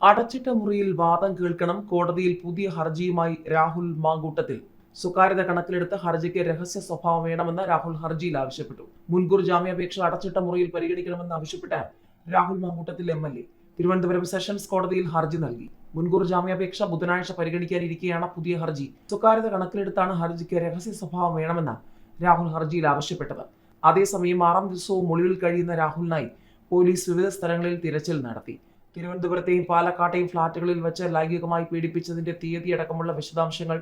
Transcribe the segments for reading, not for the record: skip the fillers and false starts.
അടച്ചിട്ട മുറിയിൽ വാദം കേൾക്കണം. കോടതിയിൽ പുതിയ ഹർജിയുമായി രാഹുൽ മാങ്കൂട്ടത്തിൽ. സ്വകാര്യത കണക്കിലെടുത്ത് ഹർജിക്ക് രഹസ്യ സ്വഭാവം വേണമെന്ന് രാഹുൽ ഹർജിയിൽ ആവശ്യപ്പെട്ടു. മുൻകൂർ ജാമ്യാപേക്ഷ അടച്ചിട്ട മുറിയിൽ പരിഗണിക്കണമെന്ന് ആവശ്യപ്പെട്ട് രാഹുൽ മാങ്കൂട്ടത്തിൽ MLA തിരുവനന്തപുരം സെഷൻസ് കോടതിയിൽ ഹർജി നൽകി. മുൻകൂർ ജാമ്യാപേക്ഷ ബുധനാഴ്ച പരിഗണിക്കാനിരിക്കെയാണ് പുതിയ ഹർജി. സ്വകാര്യത കണക്കിലെടുത്താണ് ഹർജിക്ക് രഹസ്യ സ്വഭാവം വേണമെന്ന് രാഹുൽ ഹർജിയിൽ ആവശ്യപ്പെട്ടത്. അതേസമയം 6ാം ദിവസവും ഒളിവിൽ കഴിയുന്ന രാഹുലിനായി പോലീസ് വിവിധ സ്ഥലങ്ങളിൽ തിരച്ചിൽ നടത്തി. തിരുവനന്തപുരത്തെയും പാലക്കാട്ടെയും ഫ്ളാറ്റുകളിൽ വെച്ച് ലൈംഗികമായി പീഡിപ്പിച്ചതിന്റെ തീയതിയടക്കമുള്ള വിശദാംശങ്ങൾ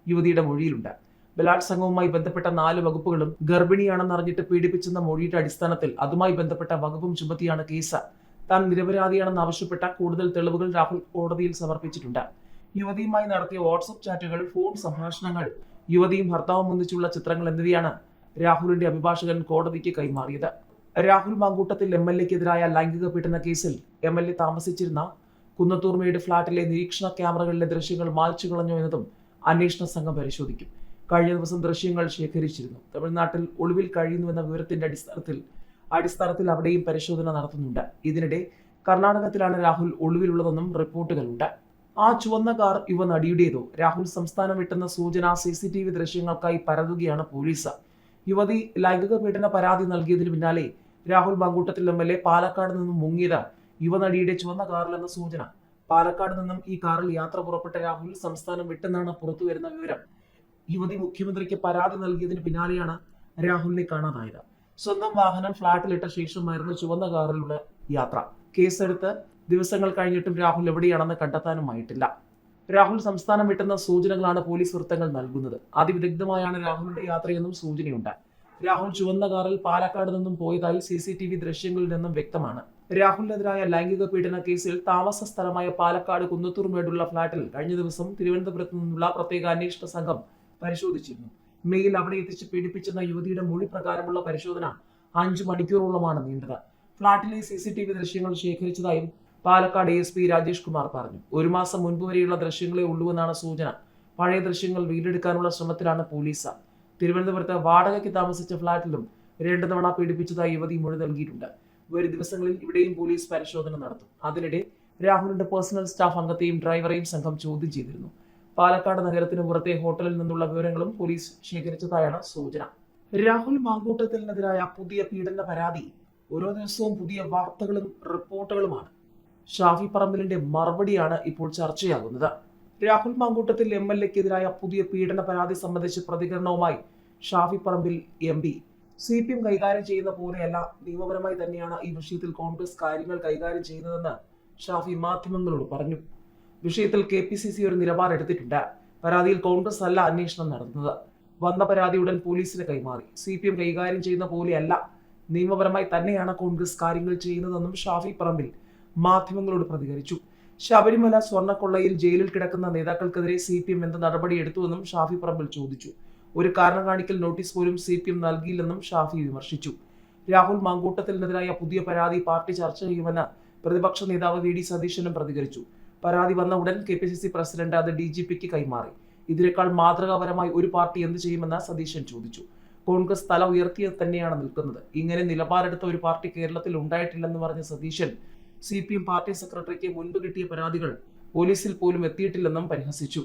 യുവതിയുടെ മൊഴിയിലുണ്ട്. ബലാത്സംഗവുമായി ബന്ധപ്പെട്ട 4 വകുപ്പുകളും ഗർഭിണിയാണെന്നറിഞ്ഞിട്ട് പീഡിപ്പിച്ചെന്ന മൊഴിയുടെ അടിസ്ഥാനത്തിൽ അതുമായി ബന്ധപ്പെട്ട വകുപ്പും ചുമത്തിയാണ് കേസ്. താൻ നിരപരാധിയാണെന്ന് ആവശ്യപ്പെട്ട കൂടുതൽ തെളിവുകൾ രാഹുൽ കോടതിയിൽ സമർപ്പിച്ചിട്ടുണ്ട്. യുവതിയുമായി നടത്തിയ വാട്സ്ആപ്പ് ചാറ്റുകൾ, ഫോൺ സംഭാഷണങ്ങൾ, യുവതിയും ഭർത്താവും ഒന്നിച്ചുള്ള ചിത്രങ്ങൾ എന്നിവയാണ് രാഹുലിന്റെ അഭിഭാഷകൻ കോടതിക്ക് കൈമാറിയത്. രാഹുൽ മാങ്കൂട്ടത്തിൽ MLAക്കെതിരായ ലൈംഗിക പീഡന കേസിൽ MLA താമസിച്ചിരുന്ന കുന്നത്തൂർമേട് ഫ്ളാറ്റിലെ നിരീക്ഷണ ക്യാമറകളിലെ ദൃശ്യങ്ങൾ മായ്ച്ചു കളഞ്ഞോ എന്നതും അന്വേഷണ സംഘം പരിശോധിക്കും. കഴിഞ്ഞ ദിവസം ദൃശ്യങ്ങൾ ശേഖരിച്ചിരുന്നു. തമിഴ്നാട്ടിൽ ഒളിവിൽ കഴിയുന്നുവെന്ന വിവരത്തിന്റെ അടിസ്ഥാനത്തിൽ അവിടെയും പരിശോധന നടത്തുന്നുണ്ട്. ഇതിനിടെ കർണാടകത്തിലാണ് രാഹുൽ ഒളിവിലുള്ളതെന്നും റിപ്പോർട്ടുകളുണ്ട്. ആ ചുവന്ന കാർ യുവ നടിയുടേതോ? രാഹുൽ സംസ്ഥാനം വിട്ടെന്ന സൂചന CCTV ദൃശ്യങ്ങൾക്കായി പരതുകയാണ് പോലീസ്. യുവതി ലൈംഗിക പീഡന പരാതി നൽകിയതിന് പിന്നാലെ രാഹുൽ മാങ്കൂട്ടത്തിൽ MLA പാലക്കാട് നിന്നും മുങ്ങിയത് യുവനടിയുടെ ചുവന്ന കാറിലെന്ന സൂചന. പാലക്കാട് നിന്നും ഈ കാറിൽ യാത്ര പുറപ്പെട്ട രാഹുൽ സംസ്ഥാനം വിട്ടെന്നാണ് പുറത്തുവരുന്ന വിവരം. യുവതി മുഖ്യമന്ത്രിക്ക് പരാതി നൽകിയതിന് പിന്നാലെയാണ് രാഹുലിനെ കാണാതായത്. സ്വന്തം വാഹനം ഫ്ളാറ്റിലിട്ട ശേഷമായിരുന്നു ചുവന്ന കാറിലുള്ള യാത്ര. കേസെടുത്ത് ദിവസങ്ങൾ കഴിഞ്ഞിട്ടും രാഹുൽ എവിടെയാണെന്ന് കണ്ടെത്താനുമായിട്ടില്ല. രാഹുൽ സംസ്ഥാനം വിട്ടെന്ന സൂചനകളാണ് പോലീസ് വൃത്തങ്ങൾ നൽകുന്നത്. അതിവിദഗ്ധമായാണ് രാഹുലിന്റെ യാത്രയെന്നും സൂചനയുണ്ട്. രാഹുൽ ചുവന്ന കാറിൽ പാലക്കാട് നിന്നും പോയതായി CCTV ദൃശ്യങ്ങളിൽ നിന്നും വ്യക്തമാണ്. രാഹുലിനെതിരായ ലൈംഗിക പീഡന കേസിൽ താമസ സ്ഥലമായ പാലക്കാട് കുന്നത്തൂർമേടുള്ള ഫ്ളാറ്റിൽ കഴിഞ്ഞ ദിവസം തിരുവനന്തപുരത്ത് നിന്നുള്ള പ്രത്യേക അന്വേഷണ സംഘം പരിശോധിച്ചിരുന്നു. മെയിൽ അവിടെ എത്തിച്ച് പീഡിപ്പിച്ചെന്ന യുവതിയുടെ മൊഴി പ്രകാരമുള്ള പരിശോധന 5 മണിക്കൂറോളമാണ് നീണ്ടത്. ഫ്ളാറ്റിലെ CCTV ദൃശ്യങ്ങൾ ശേഖരിച്ചതായും പാലക്കാട് ASP രാജേഷ് കുമാർ പറഞ്ഞു. 1 മാസം മുൻപ് വരെയുള്ള ദൃശ്യങ്ങളെ ഉള്ളൂവെന്നാണ് സൂചന. പഴയ ദൃശ്യങ്ങൾ വീണ്ടെടുക്കാനുള്ള ശ്രമത്തിലാണ് പോലീസ്. തിരുവനന്തപുരത്ത് വാടകയ്ക്ക് താമസിച്ച ഫ്ളാറ്റിലും 2 തവണ പീഡിപ്പിച്ചതായി യുവതി മൊഴി നൽകിയിട്ടുണ്ട്. വരും ദിവസങ്ങളിൽ ഇവിടെയും പോലീസ് പരിശോധന നടത്തും. അതിനിടെ രാഹുലിന്റെ പേഴ്സണൽ സ്റ്റാഫ് അംഗത്തെയും ഡ്രൈവറെയും സംഘം ചോദ്യം ചെയ്തിരുന്നു. പാലക്കാട് നഗരത്തിന് പുറത്തെ ഹോട്ടലിൽ നിന്നുള്ള വിവരങ്ങളും പോലീസ് ശേഖരിച്ചതായാണ് സൂചന. രാഹുൽ മാങ്കൂട്ടത്തിനെതിരായ പുതിയ പീഡന പരാതി. ഓരോ ദിവസവും പുതിയ വാർത്തകളും റിപ്പോർട്ടുകളുമാണ്. ഷാഫി പറമ്പിലിന്റെ മറുപടിയാണ് ഇപ്പോൾ ചർച്ചയാകുന്നത്. രാഹുൽ മാങ്കൂട്ടത്തിൽ MLAക്കെതിരായ പുതിയ പീഡന പരാതി സംബന്ധിച്ച് പ്രതികരണവുമായി ഷാഫി പറമ്പിൽ MP. CPM കൈകാര്യം ചെയ്യുന്ന പോലെയല്ല, നിയമപരമായി തന്നെയാണ് ഈ വിഷയത്തിൽ കോൺഗ്രസ് കാര്യങ്ങൾ കൈകാര്യം ചെയ്യുന്നതെന്ന് ഷാഫി മാധ്യമങ്ങളോട് പറഞ്ഞു. വിഷയത്തിൽ KPCC ഒരു നിലപാടെടുത്തിട്ടുണ്ട്. പരാതിയിൽ കോൺഗ്രസ് അല്ല അന്വേഷണം നടത്തുന്നത്. വന്ന പരാതി ഉടൻ പോലീസിന് കൈമാറി. CPM കൈകാര്യം ചെയ്യുന്ന പോലെയല്ല, നിയമപരമായി തന്നെയാണ് കോൺഗ്രസ് കാര്യങ്ങൾ ചെയ്യുന്നതെന്നും ഷാഫി പറമ്പിൽ മാധ്യമങ്ങളോട് പ്രതികരിച്ചു. ശബരിമല സ്വർണ്ണക്കൊള്ളയിൽ ജയിലിൽ കിടക്കുന്ന നേതാക്കൾക്കെതിരെ CPM എന്ത് നടപടിയെടുത്തുവെന്നും ഷാഫി പറമ്പിൽ ചോദിച്ചു. ഒരു കാരണം കാണിക്കൽ നോട്ടീസ് പോലും CPM നൽകിയില്ലെന്നും ഷാഫി വിമർശിച്ചു. രാഹുൽ മാങ്കൂട്ടത്തിനെതിരായ പുതിയ പരാതി പാർട്ടി ചർച്ച ചെയ്യുമെന്ന് പ്രതിപക്ഷ നേതാവ് VD സതീശനും പ്രതികരിച്ചു. പരാതി വന്ന ഉടൻ KPCC പ്രസിഡന്റ് അത് DGPക്ക് കൈമാറി. ഇതിനേക്കാൾ മാതൃകാപരമായി ഒരു പാർട്ടി എന്ത് ചെയ്യുമെന്ന് സതീശൻ ചോദിച്ചു. കോൺഗ്രസ് തല ഉയർത്തിയത് തന്നെയാണ് നിൽക്കുന്നത്. ഇങ്ങനെ നിലപാടെടുത്ത ഒരു പാർട്ടി കേരളത്തിൽ ഉണ്ടായിട്ടില്ലെന്ന് പറഞ്ഞ സതീശൻ CPM പാർട്ടി സെക്രട്ടറിക്ക് മുൻപ് കിട്ടിയ പരാതികൾ പോലീസിൽ പോലും എത്തിയിട്ടില്ലെന്നും പരിഹസിച്ചു.